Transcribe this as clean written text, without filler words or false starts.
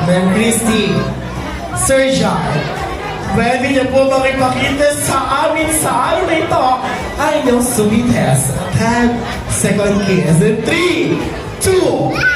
Ma'am Christy, Sir John, pwede niyo po makipakita sa amin sa araw na ito ang inyong sweetest 10-second kiss in 3, 2,